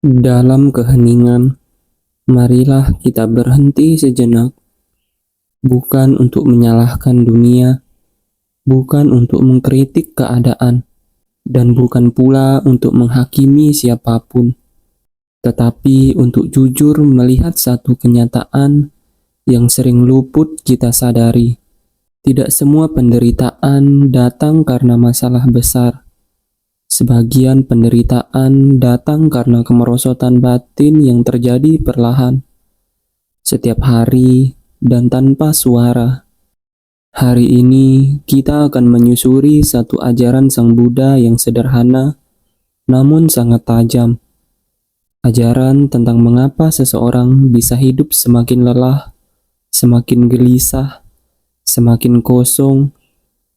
Dalam keheningan, marilah kita berhenti sejenak, bukan untuk menyalahkan dunia, bukan untuk mengkritik keadaan, dan bukan pula untuk menghakimi siapapun, tetapi untuk jujur melihat satu kenyataan yang sering luput kita sadari. Tidak semua penderitaan datang karena masalah besar. Sebagian penderitaan datang karena kemerosotan batin yang terjadi perlahan, setiap hari, dan tanpa suara. Hari ini kita akan menyusuri satu ajaran Sang Buddha yang sederhana namun sangat tajam. Ajaran tentang mengapa seseorang bisa hidup semakin lelah, semakin gelisah, semakin kosong,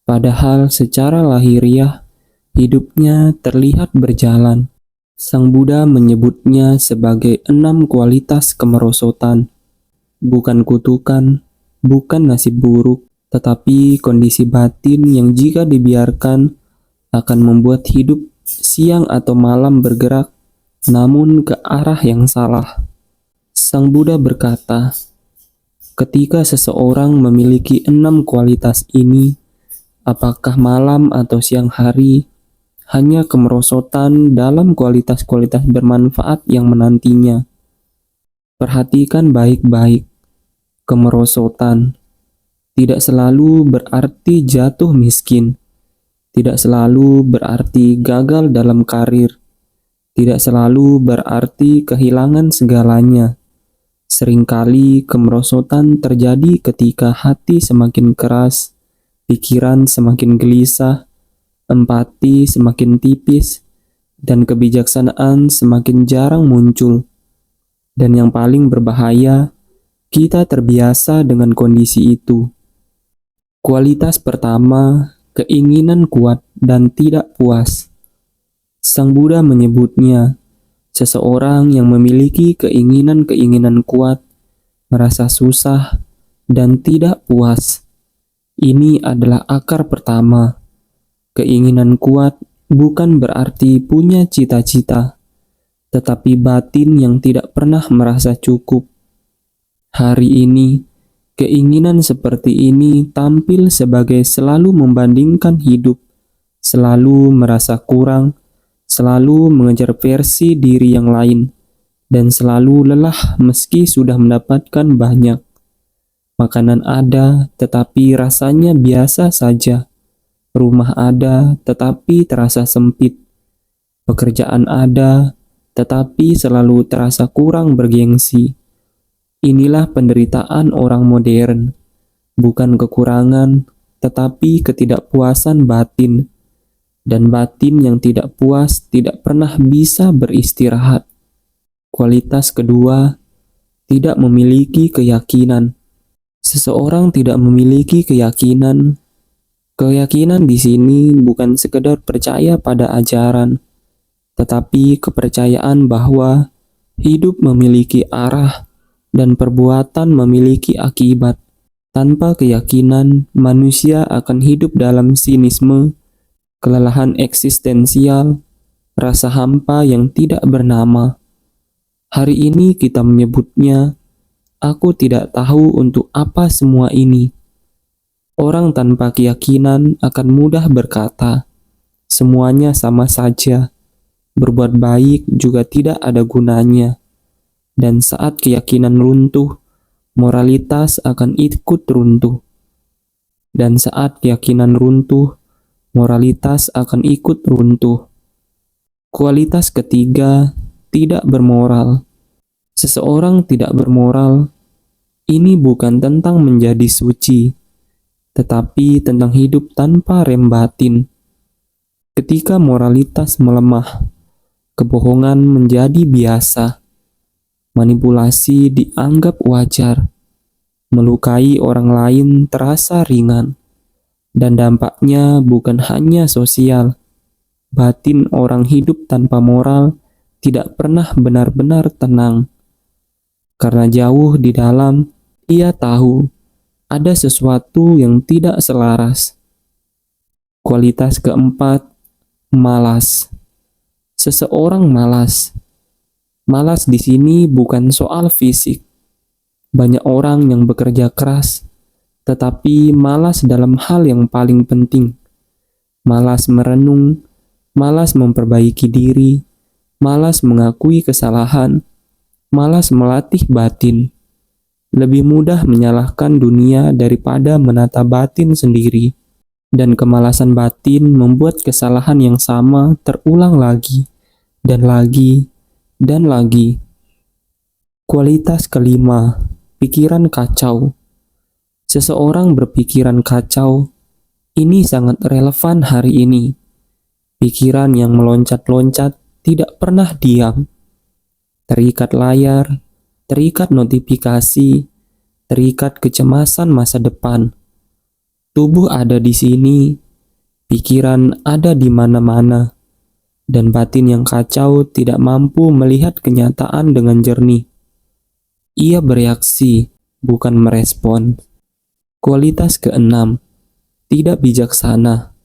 padahal secara lahiriah hidupnya terlihat berjalan. Sang Buddha menyebutnya sebagai 6 kualitas kemerosotan, bukan kutukan, bukan nasib buruk, tetapi kondisi batin yang jika dibiarkan akan membuat hidup siang atau malam bergerak, namun ke arah yang salah. Sang Buddha berkata, ketika seseorang memiliki 6 kualitas ini, apakah malam atau siang hari, hanya kemerosotan dalam kualitas-kualitas bermanfaat yang menantinya. Perhatikan baik-baik, kemerosotan tidak selalu berarti jatuh miskin, tidak selalu berarti gagal dalam karir, tidak selalu berarti kehilangan segalanya. Seringkali kemerosotan terjadi ketika hati semakin keras, pikiran semakin gelisah, empati semakin tipis, dan kebijaksanaan semakin jarang muncul. Dan yang paling berbahaya, kita terbiasa dengan kondisi itu. Kualitas pertama, keinginan kuat dan tidak puas. Sang Buddha menyebutnya, seseorang yang memiliki keinginan-keinginan kuat, merasa susah, dan tidak puas. Ini adalah akar pertama. Keinginan kuat bukan berarti punya cita-cita, tetapi batin yang tidak pernah merasa cukup. Hari ini, keinginan seperti ini tampil sebagai selalu membandingkan hidup, selalu merasa kurang, selalu mengejar versi diri yang lain, dan selalu lelah meski sudah mendapatkan banyak. Makanan ada, tetapi rasanya biasa saja. Rumah ada, tetapi terasa sempit. Pekerjaan ada, tetapi selalu terasa kurang bergengsi. Inilah penderitaan orang modern, bukan kekurangan, tetapi ketidakpuasan batin. Dan batin yang tidak puas tidak pernah bisa beristirahat. Kualitas kedua, tidak memiliki keyakinan. Seseorang tidak memiliki keyakinan. Keyakinan di sini bukan sekedar percaya pada ajaran, tetapi kepercayaan bahwa hidup memiliki arah dan perbuatan memiliki akibat. Tanpa keyakinan, manusia akan hidup dalam sinisme, kelelahan eksistensial, rasa hampa yang tidak bernama. Hari ini kita menyebutnya, aku tidak tahu untuk apa semua ini. Orang tanpa keyakinan akan mudah berkata, semuanya sama saja, berbuat baik juga tidak ada gunanya. Dan saat keyakinan runtuh, moralitas akan ikut runtuh. Dan saat keyakinan runtuh, moralitas akan ikut runtuh. Kualitas ketiga, tidak bermoral. Seseorang tidak bermoral, ini bukan tentang menjadi suci, tetapi tentang hidup tanpa rem batin. Ketika moralitas melemah, kebohongan menjadi biasa, manipulasi dianggap wajar, melukai orang lain terasa ringan, dan dampaknya bukan hanya sosial. Batin orang hidup tanpa moral tidak pernah benar-benar tenang. Karena jauh di dalam, ia tahu ada sesuatu yang tidak selaras. Kualitas keempat, malas. Seseorang malas Malas di sini bukan soal fisik. Banyak orang yang bekerja keras, tetapi malas dalam hal yang paling penting. Malas merenung, malas memperbaiki diri, malas mengakui kesalahan, malas melatih batin. Lebih mudah menyalahkan dunia daripada menata batin sendiri. Dan kemalasan batin membuat kesalahan yang sama terulang lagi, dan lagi, dan lagi. Kualitas kelima, pikiran kacau. Seseorang berpikiran kacau, ini sangat relevan hari ini. Pikiran yang meloncat-loncat tidak pernah diam. Terikat layar, terikat notifikasi, terikat kecemasan masa depan. Tubuh ada di sini, pikiran ada di mana-mana, dan batin yang kacau tidak mampu melihat kenyataan dengan jernih. Ia bereaksi, bukan merespon. Kualitas keenam, tidak bijaksana.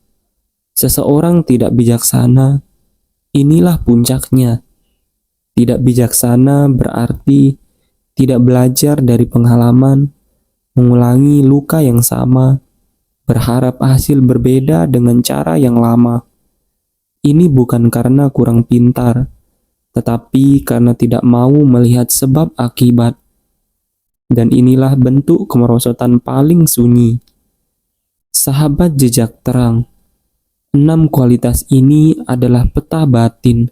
Seseorang tidak bijaksana, inilah puncaknya. Tidak bijaksana berarti tidak belajar dari pengalaman, mengulangi luka yang sama, berharap hasil berbeda dengan cara yang lama. Ini bukan karena kurang pintar, tetapi karena tidak mau melihat sebab akibat. Dan inilah bentuk kemerosotan paling sunyi. Sahabat jejak terang, 6 kualitas ini adalah peta batin.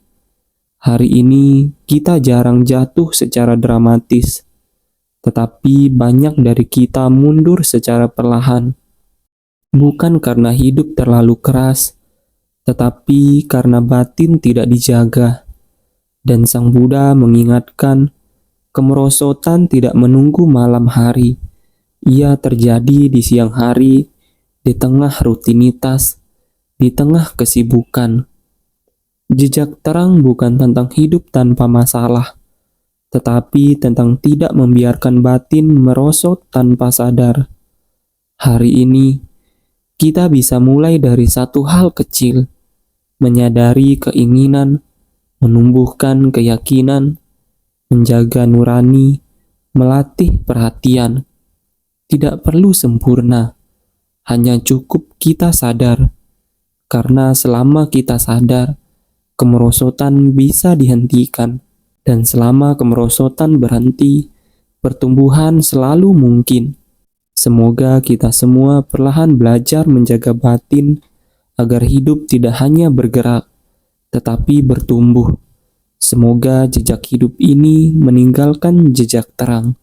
Hari ini kita jarang jatuh secara dramatis, tetapi banyak dari kita mundur secara perlahan. Bukan karena hidup terlalu keras, tetapi karena batin tidak dijaga. Dan Sang Buddha mengingatkan, kemerosotan tidak menunggu malam hari. Ia terjadi di siang hari, di tengah rutinitas, di tengah kesibukan. Jejak terang bukan tentang hidup tanpa masalah, tetapi tentang tidak membiarkan batin merosot tanpa sadar. Hari ini, kita bisa mulai dari satu hal kecil, menyadari keinginan, menumbuhkan keyakinan, menjaga nurani, melatih perhatian. Tidak perlu sempurna, hanya cukup kita sadar. Karena selama kita sadar, kemerosotan bisa dihentikan. Dan selama kemerosotan berhenti, pertumbuhan selalu mungkin. Semoga kita semua perlahan belajar menjaga batin agar hidup tidak hanya bergerak, tetapi bertumbuh. Semoga jejak hidup ini meninggalkan jejak terang.